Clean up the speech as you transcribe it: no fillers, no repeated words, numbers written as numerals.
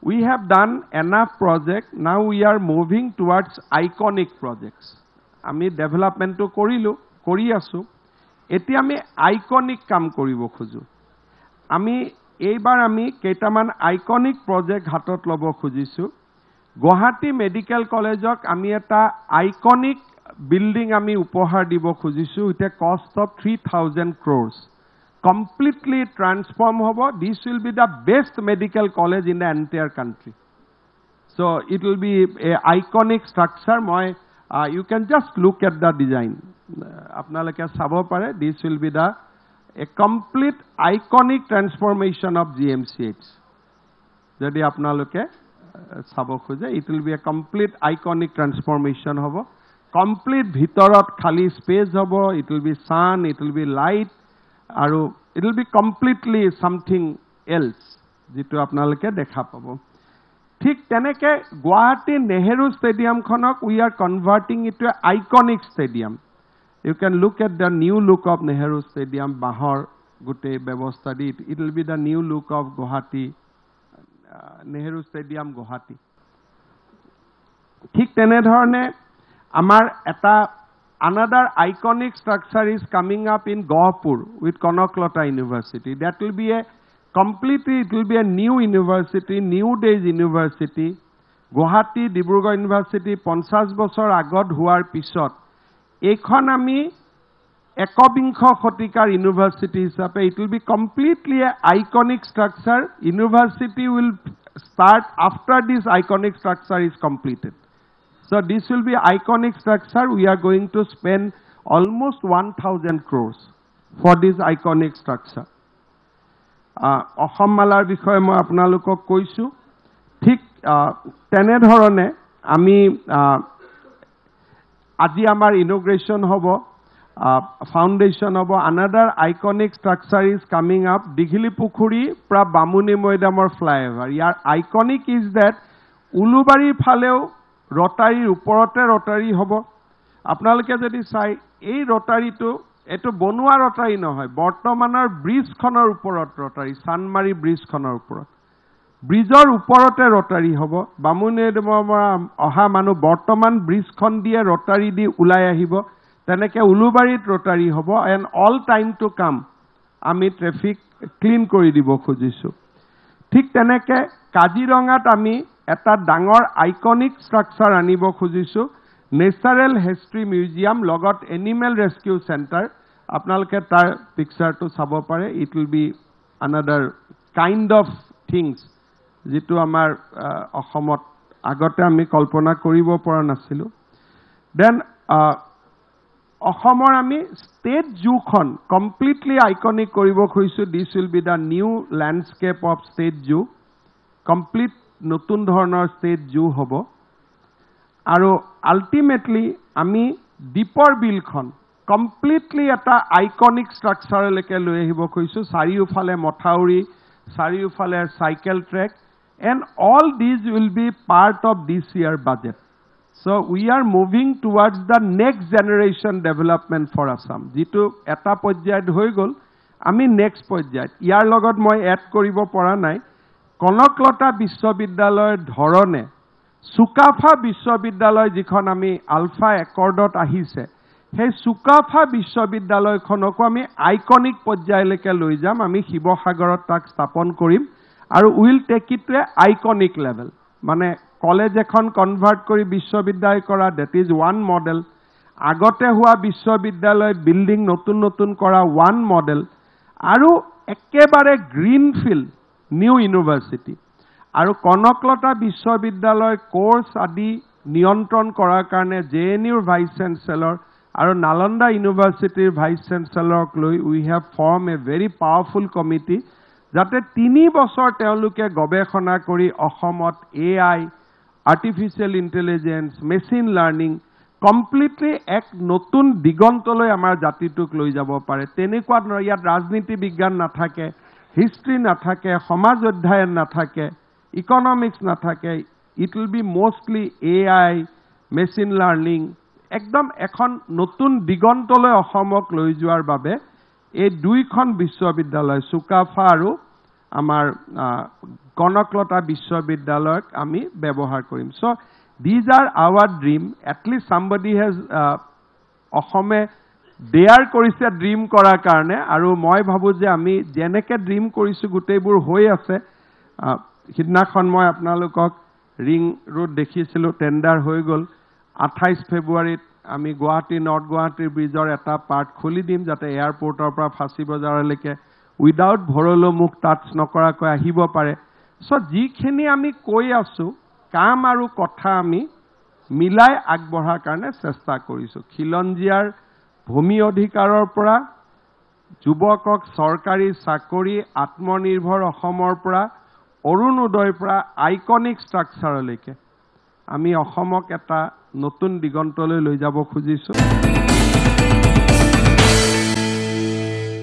We have done enough project. Now we are moving towards iconic projects. আমি ডেভেলপমেন্টটো কৰি আছো এতিয়া আমি আইকনিক কাম কৰিব খুজো আমি এইবাৰ আমি কেইটামান আইকনিক প্ৰজেক্ট হাতত ল'ব খুজিছো গুৱাহাটী মেডিকেল কলেজক আমি এটা আইকনিক বিল্ডিং আমি উপহাৰ দিব খুজিছো with a cost of 3000 crores completely transform hobo this will be the best medical college in the entire country so it will be a iconic structure you can just look at the design apnaloke sabo pare this will be a complete iconic transformation of GMCH jodi apnaloke sabo khoje it will be a complete iconic transformation hobo complete bhitorot khali space hobo it will be sun it will be light আৰু it will be completely something else যেটো আপোনালোকে দেখা পাব ঠিক তেনেকে Guwahati Nehru stadium খনক we are converting it to an iconic stadium you can look at the new look of Nehru Stadium bahar gote ব্যবস্থা দি it will be the new look of Guwahati Nehru Stadium Guwahati ঠিক তেনে ধৰণে আমাৰ এটা Another iconic structure is coming up in Gawapur with Konaklata University. That will be it will be a new university, new days university. Guwahati, Dibrugarh University, 50 বছৰ আগত হোৱাৰ পিছত এইখন আমি একবিংশ শতিকাৰ university হিচাপে it will be completely a iconic structure. University will start after this iconic structure is completed. So this will be iconic structure. We are going to spend almost 1,000 crores for this iconic structure. Ahom Malar বিষয়ে মই আপোনালোকক কৈছো ঠিক তেনে ধৰণে আমি আজি আমাৰ ইনোগ্ৰেশন হ'ব foundation হ'ব another iconic structure is coming up Dighili Pukhuri pra Bamuni Moidamor flyover. Yar iconic is that Ulubari phaleo ৰটাৰীৰ ওপৰতে ৰটাৰী হ'ব আপোনালোকে যদি চাই এই ৰটাৰীটো এটো বনুৱা ৰটাৰী নহয় বৰ্তমানৰ ব্ৰিজখনৰ ওপৰত ৰটাৰী সানমাৰী ব্ৰিজখনৰ ওপৰত ব্ৰিজৰ ওপৰতে ৰটাৰী হ'ব বামুনেডমৰ অহা মানুহ বৰ্তমান ব্ৰিজখন দিয়ে ৰটাৰী দি উলাই আহিব তেনেকে উলুবাৰীত ৰটাৰী হ'ব and all time to come আমি ট্ৰেফিক ক্লিন কৰি দিব খুজিছো ঠিক তেনেকে কাজিৰঙাত আমি এটা ডাঙৰ আইকনিক স্ট্ৰাকচাৰ আনিব খুজিছো নেচাৰেল হিষ্ট্ৰী মিউজিয়াম লগত এনিমেল ৰেস্কিউ সেন্টাৰ আপোনালোকে তাৰ পিকচাৰটো চাব পাৰে it will be another kind of things যেটো আমাৰ অসমত আগতে আমি কল্পনা কৰিব পৰা নাছিলো দেন অসমৰ আমি ষ্টেট জুখন কমপ্লিটলি আইকনিক কৰিব খুজিছো this will be the new landscape of state zoo complete নতুন ধৰণৰ ষ্টেট জু হ'ব আৰু আলটিমেটলি আমি দীপৰ বিলখন কমপ্লিটলি এটা আইকনিক ষ্ট্ৰাকচাৰলৈকে লৈ আহিব খুজিছো চাৰিওফালে মথাউৰি চাৰিওফালে cycle track and all these will be part of this year budget so we are moving towards the next generation development for Assam jitu eta porjayat hoi gol ami next porjayat yar logot moi add koribo pora nai Konaklata Biswabidyalay dhorone Sukafa Biswabidyalay jikhon ami alpha accordot ahise he Sukafa Biswabidyalay khonoko ami iconic porjayaleke loi jam ami Shibosagarot tak stapon korim আৰু will take it to a iconic level মানে college এখন convert কৰি বিশ্ববিদ্যালয় কৰা that is one model আগতে হোৱা বিশ্ববিদ্যালয় building নতুন নতুন কৰা ওয়ান মডেল আৰু একেবাৰে গ্ৰীন ফিল্ড নিউ ইউনিভাৰ্সিটি আৰু কনকলতা বিশ্ববিদ্যালয় কোৰ্স আদি নিয়ন্ত্ৰণ কৰাৰ কাৰণে জেএনইউৰ ভাইস চেঞ্চেলৰ আৰু নালন্দা ইউনিভাৰ্সিটিৰ ভাইস চেঞ্চেলৰক লৈ we have form a very powerful committee যাতে 3 বছৰ তেওঁলোকে গৱেষণা কৰি অসমত AI artificial intelligence machine learning completely এক নতুন দিগন্তলৈ আমাৰ জাতিটোক লৈ যাব পাৰে তেনেকুৱা ইয়াত ৰাজনীতি বিজ্ঞান নাথাকে হিষ্ট্ৰী নাথাকে সমাজ অধ্যয়ন নাথাকে ইকনমিক্স নাথাকে it will be mostly AI machine learning একদম এখন নতুন দিগন্তলৈ অসমক লৈ যোৱাৰ বাবে এই দুইখন বিশ্ববিদ্যালয় সুকাফা আৰু আমাৰ কনকলতা বিশ্ববিদ্যালয়ক আমি ব্যৱহাৰ কৰিম so these are our dream at least somebody has অসমে ডেয়াৰ কৰিছে ড্ৰিম কৰাৰ কাৰণে আৰু মই ভাবো যে আমি যেনেকে ড্ৰিম কৰিছো গুটেইবোৰ হৈ আছে সিদিনাখন মই আপোনালোকক ৰিং ৰোড দেখিছিলো টেন্ডাৰ হৈ গল 28 ফেব্ৰুৱাৰীত আমি গুৱাহাটী নৰ্থ গুৱাহাটীৰ ব্ৰিজৰ এটা পাৰ্ট খুলি দিম যাতে এয়াৰপোৰ্টৰ পৰা ফাঁচী বজাৰলৈকে উইদাউট ভৰলো মুখ টাচ নকৰাকৈ আহিব পাৰে সো যিখিনি আমি কৈ আছো কাম আৰু কথা আমি মিলাই আগবঢ়াৰ কাৰণে চেষ্টা কৰিছো খিলঞ্জিয়াৰ ভূমি অধিকাৰৰ পৰা যুৱকক চৰকাৰী চাকৰি আত্মনিৰ্ভৰ অসমৰ পৰা অৰুণোদয়ৰ পৰা আইকনিক ষ্ট্ৰাকচাৰলৈকে আমি অসমক এটা নতুন দিগন্তলৈ লৈ যাব খুজিছো